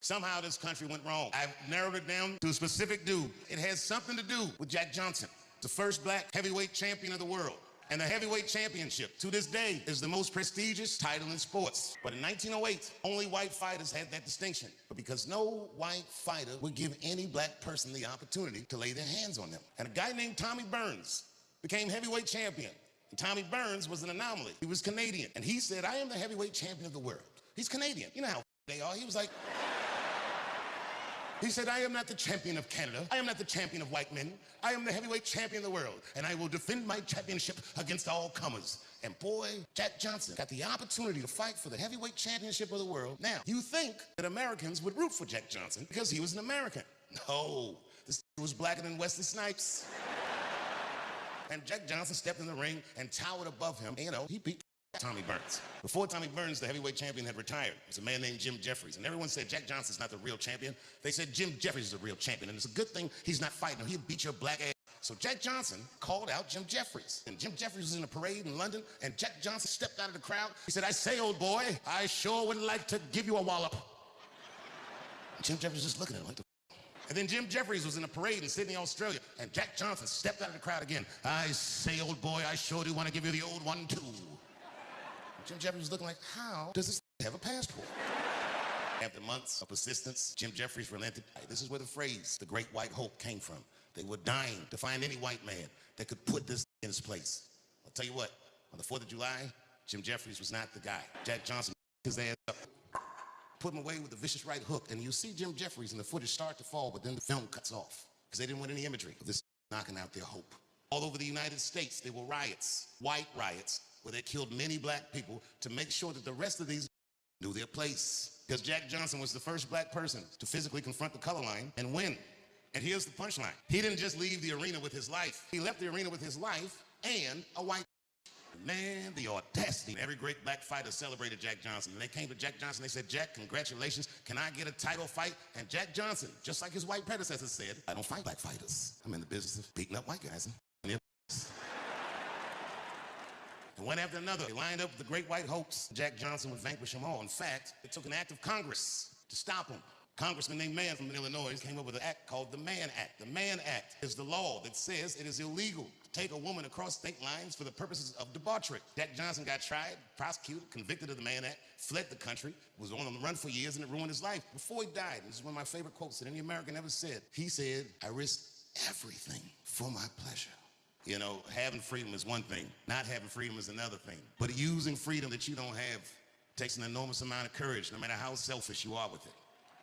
Somehow this country went wrong. I've narrowed it down to a specific dude. It has something to do with Jack Johnson, the first black heavyweight champion of the world. And the heavyweight championship, to this day, is the most prestigious title in sports. But in 1908, only white fighters had that distinction. But because no white fighter would give any black person the opportunity to lay their hands on them. And a guy named Tommy Burns became heavyweight champion. And Tommy Burns was an anomaly. He was Canadian. And he said, I am the heavyweight champion of the world. He's Canadian. You know how they are. He was like... He said, I am not the champion of Canada. I am not the champion of white men. I am the heavyweight champion of the world, and I will defend my championship against all comers. And boy, Jack Johnson got the opportunity to fight for the heavyweight championship of the world. Now, you think that Americans would root for Jack Johnson because he was an American. No, this was blacker than Wesley Snipes. And Jack Johnson stepped in the ring and towered above him. And, he beat Tommy Burns. Before Tommy Burns, the heavyweight champion had retired. It was a man named Jim Jeffries. And everyone said Jack Johnson's not the real champion. They said Jim Jeffries is the real champion. And it's a good thing he's not fighting him. He'll beat your black ass. So Jack Johnson called out Jim Jeffries. And Jim Jeffries was in a parade in London. And Jack Johnson stepped out of the crowd. He said, I say, old boy, I sure would like to give you a wallop. And Jim Jeffries was just looking at him like, and then Jim Jeffries was in a parade in Sydney, Australia. And Jack Johnson stepped out of the crowd again. I say, old boy, I sure do want to give you the old one, too. Jim Jeffries was looking like, how does this have a passport? After months of persistence, Jim Jeffries relented. This is where the phrase, the great white hope, came from. They were dying to find any white man that could put this in his place. I'll tell you what, on the 4th of July, Jim Jeffries was not the guy. Jack Johnson his ass up, put him away with a vicious right hook, and you see Jim Jeffries and the footage start to fall, but then the film cuts off because they didn't want any imagery of this knocking out their hope. All over the United States, there were riots, white riots, where they killed many black people to make sure that the rest of these knew their place. Because Jack Johnson was the first black person to physically confront the color line and win. And here's the punchline. He didn't just leave the arena with his life. He left the arena with his life and a white man, the audacity. Every great black fighter celebrated Jack Johnson. And they came to Jack Johnson, they said, Jack, congratulations. Can I get a title fight? And Jack Johnson, just like his white predecessor said, I don't fight black fighters. I'm in the business of beating up white guys. And one after another, they lined up with the great white hopes. Jack Johnson would vanquish them all. In fact, it took an act of Congress to stop him. Congressman named Mann from Illinois came up with an act called the Mann Act. The Mann Act is the law that says it is illegal to take a woman across state lines for the purposes of debauchery. Jack Johnson got tried, prosecuted, convicted of the Mann Act, fled the country, was on the run for years, and it ruined his life. Before he died, this is one of my favorite quotes that any American ever said. He said, I risk everything for my pleasure. You know, having freedom is one thing. Not having freedom is another thing. But using freedom that you don't have takes an enormous amount of courage, no matter how selfish you are with it.